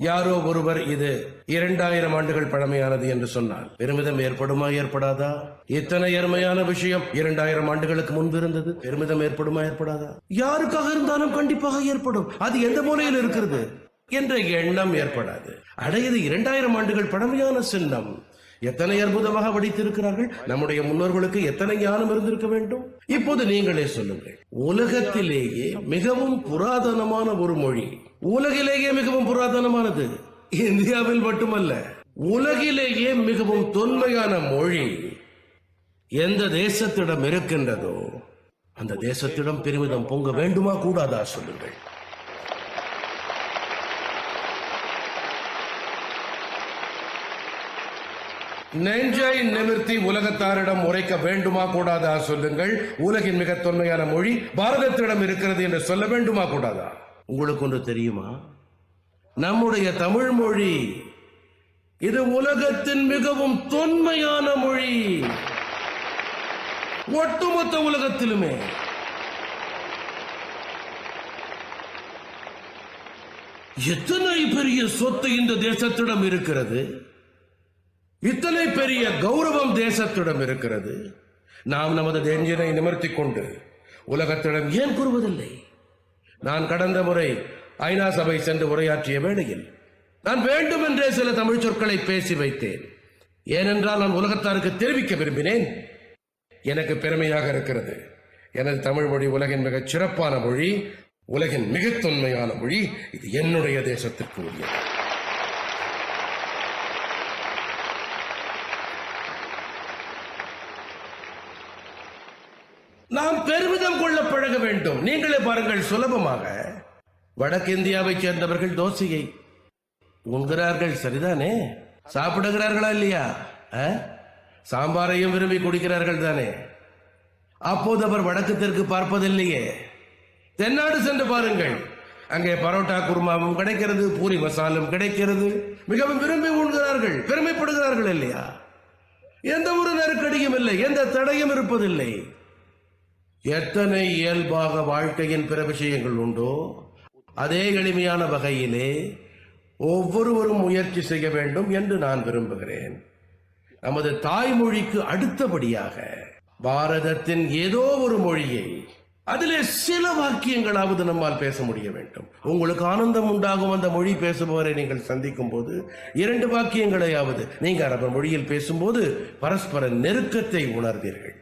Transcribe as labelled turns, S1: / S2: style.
S1: யாரோ ஒருவர் இது 2000 ஆண்டுகள் பழமையானது என்று சொன்னால் பெருமிதம் ஏற்படுமா ஏற்படாதா? இத்தனை அருமையான விஷயம் 2000 ஆண்டுகளுக்கு முன்பு இருந்தது. பெருமிதம் ஏற்படுமா ஏற்படாதா? யாருக்காக இருந்தாலும் கண்டிப்பாக ஏற்படும். அது எந்த மூலையில் இருக்கிறது என்ற எண்ணம் ஏற்படாது. அடையது 2000 ஆண்டுகள் பழமையான சின்னம். எத்தனை அற்புதமாக வடித்திருக்கிறார்கள். நம்முடைய முன்னோர்களுக்கு எத்தனை ஞானம் இருந்திருக்க வேண்டும். இப்போது நீங்களே சொல்லுங்கள், உலகத்திலேயே மிகவும் புராதனமான ஒரு மொழி, உலகிலேயே மிகவும் புராதனமானது, இந்தியாவில் மட்டுமல்ல உலகிலேயே மிகவும் தொன்மையான மொழி எந்த தேசத்திடம் இருக்கின்றதோ அந்த தேசத்திடம் பெருமிதம் பொங்க வேண்டுமா கூடாதா? சொல்லுங்கள். நெஞ்சை நிமிர்த்தி உலகத்தாரிடம் உரைக்க வேண்டுமா கூடாதா? சொல்லுங்கள். உலகின் மிக தொன்மையான மொழி பாரதத்திடம் இருக்கிறது என்று சொல்ல வேண்டுமா கூடாதா? உங்களுக்கு ஒன்று தெரியுமா? நம்முடைய தமிழ் மொழி இது உலகத்தின் மிகவும் தொன்மையான மொழி. ஒட்டுமொத்த உலகத்திலுமே எத்தனை பெரிய சொத்து இந்த தேசத்திடம் இருக்கிறது, இத்தனை பெரிய கௌரவம் தேசத்திடம் இருக்கிறது. நாம் நமது நெஞ்சினை நிமிர்த்தி கொண்டு உலகத்திடம் ஏன் கூறுவதில்லை? நான் கடந்த முறை ஐநா சபை சென்று உரையாற்றிய வேளையில் நான் வேண்டுமென்றே சில தமிழ் சொற்களை பேசி வைத்தேன். ஏனென்றால் நான் உலகத்தாருக்கு தெரிவிக்க விரும்பினேன், எனக்கு பெருமையாக இருக்கிறது, எனது தமிழ் மொழி உலகின் மிகச் சிறப்பான மொழி, உலகின் மிக தொன்மையான மொழி, இது என்னுடைய தேசத்திற்கு உரியது. நாம் பெருமிதம் கொள்ள பழக வேண்டும். நீங்களே பாருங்கள், சுலபமாக வடக்கிந்தியாவை சேர்ந்தவர்கள் தோசையை உண்கிறார்கள், சரிதானே? சாப்பிடுகிறார்களா இல்லையா? சாம்பாரையும் விரும்பி குடிக்கிறார்கள் தானே? அப்போது அவர் வடக்கு தெற்கு பார்ப்பதில்லையே. தென்னாடு சென்று பாருங்கள், அங்கே பரோட்டா குருமாவும் கிடைக்கிறது, பூரி மசாலும் கிடைக்கிறது, மிகவும் விரும்பி உண்கிறார்கள், பெருமைப்படுகிறார்கள் இல்லையா? எந்த ஒரு நெருக்கடியும் இல்லை, எந்த தடையும் இருப்பதில்லை. எத்தனை இயல்பாக வாழ்க்கையின் பிற விஷயங்கள் உண்டோ அதே எளிமையான வகையிலே ஒவ்வொருவரும் முயற்சி செய்ய வேண்டும் என்று நான் விரும்புகிறேன். நமது தாய்மொழிக்கு அடுத்தபடியாக பாரதத்தின் ஏதோ ஒரு மொழியை, அதிலே சில வாக்கியங்களாவது நம்மால் பேச முடிய வேண்டும். உங்களுக்கு ஆனந்தம் உண்டாகும் அந்த மொழி பேசுபவரை நீங்கள் சந்திக்கும் போது 2 வாக்கியங்களையாவது நீங்க அரபு மொழியில் பேசும்போது பரஸ்பர நெருக்கத்தை உணர்வீர்கள்.